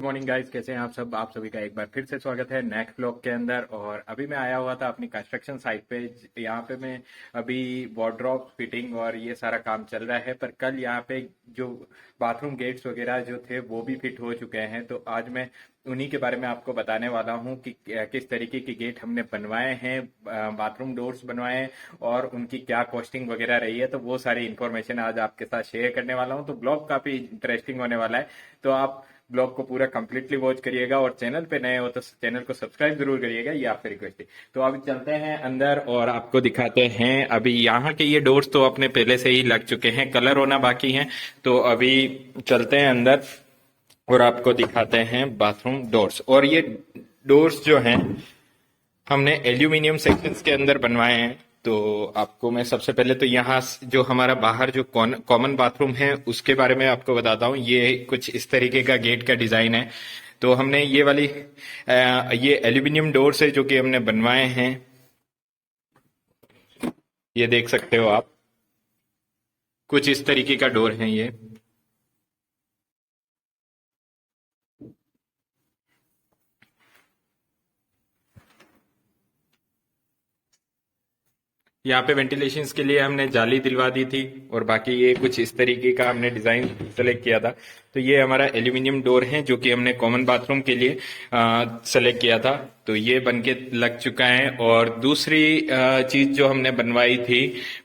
Morning guys, कैसे हैं आप सभी का एक बार फिर से स्वागत है नेक्स्ट ब्लॉग के अंदर। और अभी मैं आया हुआ था अपनी कंस्ट्रक्शन साइट पे। यहाँ पे मैं अभी वार्डरोब फिटिंग और ये सारा काम चल रहा है। पर कल यहाँ पे जो बाथरूम गेट्स वगैरह जो थे वो भी फिट हो चुके हैं। तो आज मैं उन्हीं के बारे में आपको बताने वाला हूँ कि किस तरीके के गेट हमने बनवाए हैं, बाथरूम डोर्स बनवाए हैं और उनकी क्या कॉस्टिंग वगैरह रही है। तो वो सारी इन्फॉर्मेशन आज आपके साथ शेयर करने वाला हूँ। तो ब्लॉग काफी इंटरेस्टिंग होने वाला है। तो आप ब्लॉग को पूरा कंप्लीटली वॉच करिएगा और चैनल पे नए हो तो चैनल को सब्सक्राइब जरूर करिएगा, ये आपसे रिक्वेस्ट है। तो अभी चलते हैं अंदर और आपको दिखाते हैं। अभी यहाँ के ये डोर्स तो अपने पहले से ही लग चुके हैं, कलर होना बाकी है। तो अभी चलते हैं अंदर और आपको दिखाते हैं बाथरूम डोर्स। और ये डोर्स जो हैं हमने एल्यूमिनियम सेक्शंस के अंदर बनवाए हैं। तो आपको मैं सबसे पहले तो यहाँ जो हमारा बाहर जो कॉमन बाथरूम है उसके बारे में आपको बताता हूँ। ये कुछ इस तरीके का गेट का डिजाइन है। तो हमने ये वाली ये एल्यूमिनियम डोर्स है जो कि हमने बनवाए हैं। ये देख सकते हो आप, कुछ इस तरीके का डोर है ये। यहाँ पे वेंटिलेशन के लिए हमने जाली दिलवा दी थी और बाकी ये कुछ इस तरीके का हमने डिजाइन सेलेक्ट किया था। तो ये हमारा एल्यूमिनियम डोर है जो कि हमने कॉमन बाथरूम के लिए सेलेक्ट किया था। तो ये बनके लग चुका है। और दूसरी चीज जो हमने बनवाई थी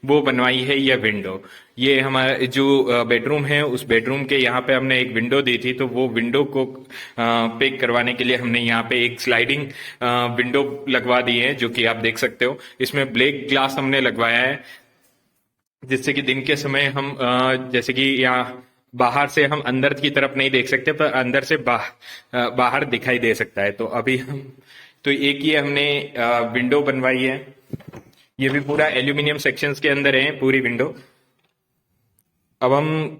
वो बनवाई है ये विंडो। ये हमारा जो बेडरूम है उस बेडरूम के यहाँ पे हमने एक विंडो दी थी। तो वो विंडो को पिक करवाने के लिए हमने यहाँ पे एक स्लाइडिंग विंडो लगवा दी है जो कि आप देख सकते हो। इसमें ब्लैक ग्लास हमने लगवाया है जिससे कि दिन के समय हम जैसे कि यहाँ बाहर से हम अंदर की तरफ नहीं देख सकते पर अंदर से बाहर दिखाई दे सकता है। तो अभी हम तो एक ये हमने विंडो बनवाई है। ये भी पूरा एल्यूमिनियम सेक्शंस के अंदर है पूरी विंडो। अब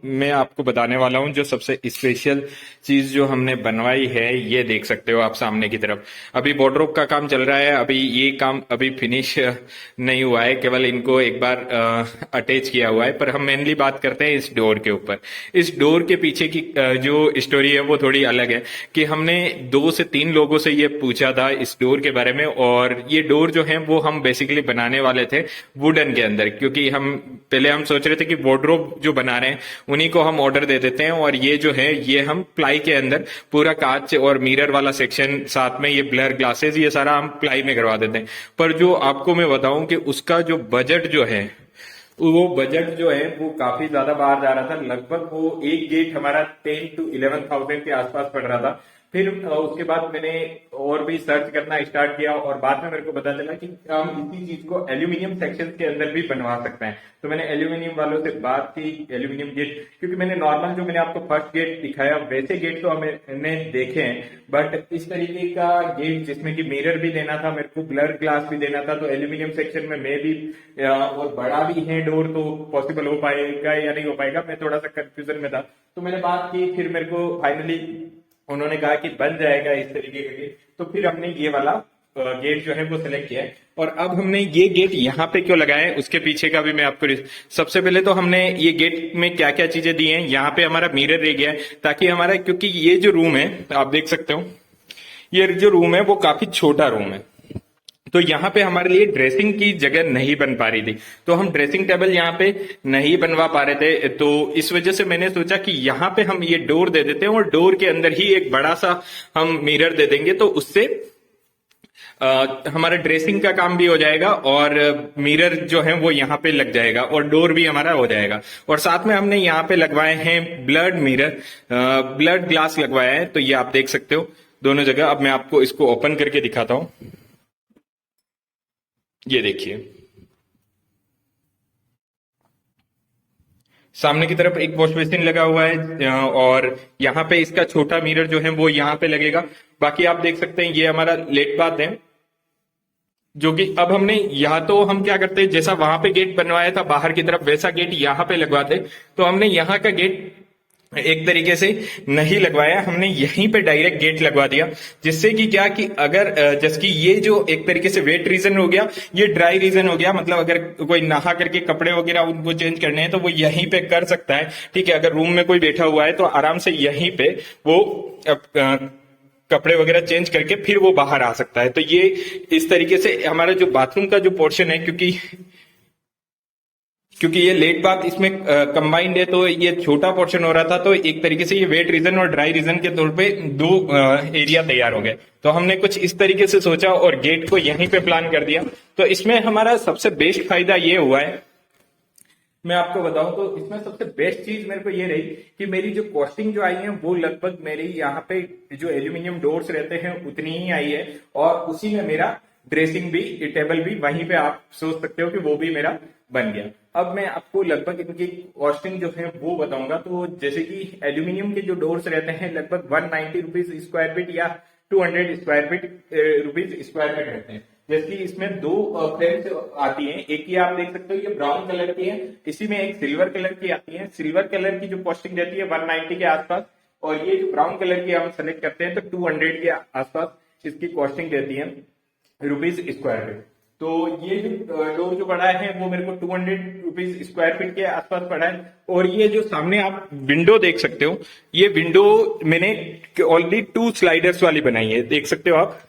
मैं आपको बताने वाला हूं जो सबसे स्पेशल चीज जो हमने बनवाई है। ये देख सकते हो आप सामने की तरफ। अभी वार्डरोब का काम चल रहा है। अभी ये काम अभी फिनिश नहीं हुआ है, केवल इनको एक बार अटैच किया हुआ है। पर हम मेनली बात करते हैं इस डोर के ऊपर। इस डोर के पीछे की जो स्टोरी है वो थोड़ी अलग है कि हमने 2 से 3 लोगों से ये पूछा था इस डोर के बारे में। और ये डोर जो है वो हम बेसिकली बनाने वाले थे वुडन के अंदर, क्योंकि पहले हम सोच रहे थे कि वार्डरोब जो बना रहे हैं उन्हीं को हम ऑर्डर दे देते हैं और ये जो है ये हम प्लाई के अंदर पूरा कांच और मिरर वाला सेक्शन, साथ में ये ब्लर ग्लासेस, ये सारा हम प्लाई में करवा देते हैं। पर जो आपको मैं बताऊं कि उसका जो बजट जो है वो बजट जो है वो काफी ज्यादा बाहर जा रहा था। लगभग वो एक गेट हमारा 10 to 11,000 के आसपास पड़ रहा था। फिर उसके बाद मैंने और भी सर्च करना स्टार्ट किया और बाद में मेरे को पता चला कि हम इसी चीज को एल्यूमिनियम सेक्शन के अंदर भी बनवा सकते हैं। तो मैंने एल्यूमिनियम वालों से बात की, एल्यूमिनियम गेट, क्योंकि मैंने नॉर्मल जो मैंने आपको फर्स्ट गेट दिखाया वैसे गेट तो हमने देखे हैं, बट इस तरीके का गेट जिसमें कि मिरर भी देना था, मेरे को ब्लर ग्लास भी देना था, तो एल्यूमिनियम सेक्शन में मैं भी और बड़ा भी है डोर, तो पॉसिबल हो पाएगा या नहीं हो पाएगा, मैं थोड़ा सा कंफ्यूजन में था। तो मैंने बात की, फिर मेरे को फाइनली उन्होंने कहा कि बन जाएगा इस तरीके का गेट। तो फिर हमने ये वाला गेट जो है वो सिलेक्ट किया है। और अब हमने ये गेट यहाँ पे क्यों लगाया है उसके पीछे का भी मैं आपको सबसे पहले तो हमने ये गेट में क्या क्या चीजें दी हैं। यहाँ पे हमारा मिरर रह गया है ताकि हमारा, क्योंकि ये जो रूम है आप देख सकते हो, ये जो रूम है वो काफी छोटा रूम है। तो यहाँ पे हमारे लिए ड्रेसिंग की जगह नहीं बन पा रही थी, तो हम ड्रेसिंग टेबल यहाँ पे नहीं बनवा पा रहे थे। तो इस वजह से मैंने सोचा कि यहाँ पे हम ये डोर दे देते हैं और डोर के अंदर ही एक बड़ा सा हम मिरर दे देंगे। तो उससे हमारा ड्रेसिंग का काम भी हो जाएगा और मिरर जो है वो यहाँ पे लग जाएगा और डोर भी हमारा हो जाएगा। और साथ में हमने यहाँ पे लगवाए हैं ब्लड मिरर, ब्लड ग्लास लगवाया है। तो ये आप देख सकते हो दोनों जगह। अब मैं आपको इसको ओपन करके दिखाता हूं। ये देखिए, सामने की तरफ एक वॉश बेसिन लगा हुआ है और यहाँ पे इसका छोटा मिरर जो है वो यहाँ पे लगेगा। बाकी आप देख सकते हैं ये हमारा लेट बाथ है, जो कि अब हमने यहाँ, तो हम क्या करते हैं जैसा वहां पे गेट बनवाया था बाहर की तरफ वैसा गेट यहाँ पे लगवाते। तो हमने यहाँ का गेट एक तरीके से नहीं लगवाया, हमने यहीं पे डायरेक्ट गेट लगवा दिया, जिससे कि क्या कि अगर जैसे कि ये जो एक तरीके से वेट रीजन हो गया, ये ड्राई रीजन हो गया, मतलब अगर कोई नहा करके कपड़े वगैरह उनको चेंज करने हैं तो वो यहीं पे कर सकता है। ठीक है, अगर रूम में कोई बैठा हुआ है तो आराम से यहीं पे वो कपड़े वगैरह चेंज करके फिर वो बाहर आ सकता है। तो ये इस तरीके से हमारा जो बाथरूम का जो पोर्शन है, क्योंकि ये लेट बाथ इसमें कंबाइंड है, तो ये छोटा पोर्शन हो रहा था, तो एक तरीके से ये वेट रीजन और ड्राई रीजन के तौर पे दो एरिया तैयार हो गए। तो हमने कुछ इस तरीके से सोचा और गेट को यहीं पे प्लान कर दिया। तो इसमें हमारा सबसे बेस्ट फायदा ये हुआ है, मैं आपको बताऊं तो इसमें सबसे बेस्ट चीज मेरे को ये रही कि मेरी जो कॉस्टिंग जो आई है वो लगभग मेरी यहाँ पे जो एल्यूमिनियम डोर्स रहते हैं उतनी ही आई है, और उसी में मेरा ड्रेसिंग भी, टेबल भी वहीं पे आप सोच सकते हो कि वो भी मेरा बन गया। अब मैं आपको लगभग इनकी कॉस्टिंग जो है वो बताऊंगा। तो जैसे कि एल्यूमिनियम के जो डोर्स रहते हैं लगभग 190 रुपीज स्क्वायर फीट या 200 square feet rupees square feet रहते हैं। जैसे कि इसमें दो फ्रेम्स आती हैं, एक ये आप देख सकते हो ये ब्राउन कलर की है, इसी में एक सिल्वर कलर की आती है। सिल्वर कलर की जो कॉस्टिंग रहती है 190 के आसपास, और ये जो ब्राउन कलर की हम सेलेक्ट करते हैं तो 200 के आसपास इसकी कॉस्टिंग रहती है रुपीज स्क्वायर फीट। तो ये जो डोर जो पड़ा है वो मेरे को 200 रुपीज स्क्वायर फीट के आसपास पड़ा है। और ये जो सामने आप विंडो देख सकते हो, ये विंडो मैंने ऑलरेडी 2 स्लाइडर्स वाली बनाई है, देख सकते हो आप,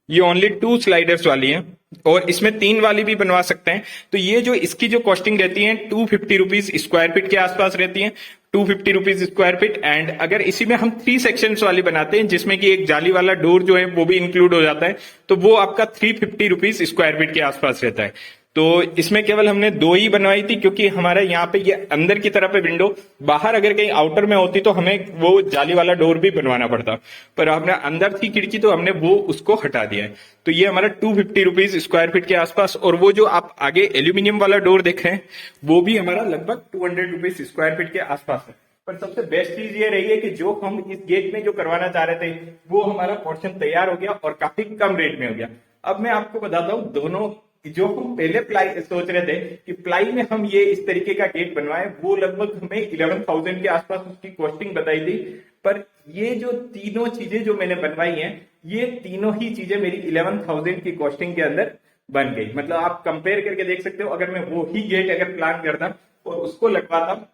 ये ओनली 2 स्लाइडर्स वाली है, और इसमें 3 वाली भी बनवा सकते हैं। तो ये जो इसकी जो कॉस्टिंग रहती है 250 रुपीज स्क्वायर फीट के आसपास रहती है, 250 रुपीज स्क्वायर फीट। एंड अगर इसी में हम 3 सेक्शंस वाली बनाते हैं जिसमें कि एक जाली वाला डोर जो है वो भी इंक्लूड हो जाता है, तो वो आपका 350 रुपीज स्क्वायर फीट के आसपास रहता है। तो इसमें केवल हमने 2 ही बनवाई थी, क्योंकि हमारे यहाँ पे ये अंदर की तरफ है विंडो, बाहर अगर कहीं आउटर में होती तो हमें वो जाली वाला डोर भी बनवाना पड़ता, पर हमने अंदर थी खिड़की तो हमने वो उसको हटा दिया है। तो ये हमारा 250 रुपीज स्क्वायर फीट के आसपास। और वो जो आप आगे एल्यूमिनियम वाला डोर देख रहे हैं वो भी हमारा लगभग 200 रुपीज स्क्वायर फीट के आसपास है। पर सबसे बेस्ट चीज ये रही है कि जो हम इस गेट में जो करवाना चाह रहे थे वो हमारा पोर्शन तैयार हो गया और काफी कम रेट में हो गया। अब मैं आपको बताता हूँ, दोनों जो हम पहले प्लाई सोच रहे थे कि प्लाई में हम ये इस तरीके का गेट बनवाए, वो लगभग हमें 11,000 के आसपास उसकी कॉस्टिंग बताई थी। पर ये जो तीनों चीजें जो मैंने बनवाई हैं, ये तीनों ही चीजें मेरी 11,000 की कॉस्टिंग के अंदर बन गई। मतलब आप कंपेयर करके देख सकते हो, अगर मैं वो ही गेट अगर प्लान करता और उसको लगवाता,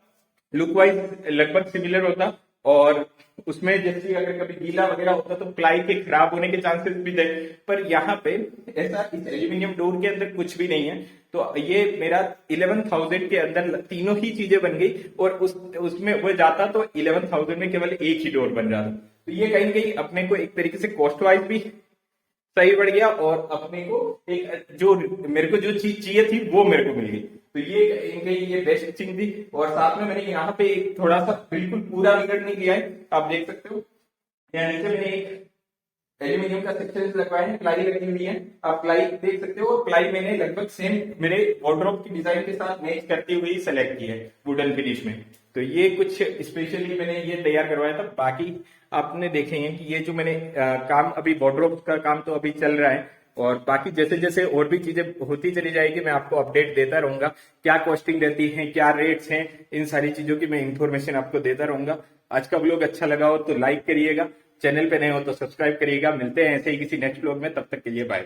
लुक वाइज लगभग सिमिलर होता, और उसमें जैसे अगर कभी गीला वगैरह होता तो प्लाई के खराब होने के चांसेस भी थे। पर यहाँ पे ऐसा इस एल्यूमिनियम डोर के अंदर कुछ भी नहीं है। तो ये मेरा 11,000 के अंदर तीनों ही चीजें बन गई, और उसमें वो जाता तो 11,000 में केवल एक ही डोर बन जाता। तो ये कहीं कहीं अपने को एक तरीके से कॉस्ट वाइज भी सही बढ़ गया, और अपने को एक जो मेरे को जो चीज चाहिए थी वो मेरे को मिल गई। तो ये बेस्ट चीज थी। और साथ में मैंने यहाँ पे एक थोड़ा सा बिल्कुल पूरा विकेट नहीं किया है, आप देख सकते हो यहाँ नीचे मैंने एक एल्यूमिनियम का सेक्शन लगवाया है, प्लाई लगी हुई है, आप प्लाई देख सकते हो। प्लाई मैंने लगभग सेम मेरे वार्डरोब की डिजाइन के साथ मैच करते हुए सेलेक्ट की है वुडन फिनिश में। तो ये कुछ स्पेशली मैंने ये तैयार करवाया था। बाकी आपने देखे हैं कि ये जो मैंने काम अभी वार्डरोब का काम तो अभी चल रहा है, और बाकी जैसे जैसे और भी चीजें होती चली जाएगी मैं आपको अपडेट देता रहूंगा, क्या कॉस्टिंग रहती है, क्या रेट्स हैं, इन सारी चीजों की मैं इन्फॉर्मेशन आपको देता रहूंगा। आज का व्लॉग अच्छा लगा हो तो लाइक करिएगा, चैनल पे नए हो तो सब्सक्राइब करिएगा। मिलते हैं ऐसे ही किसी नेक्स्ट व्लॉग में, तब तक के लिए बाय।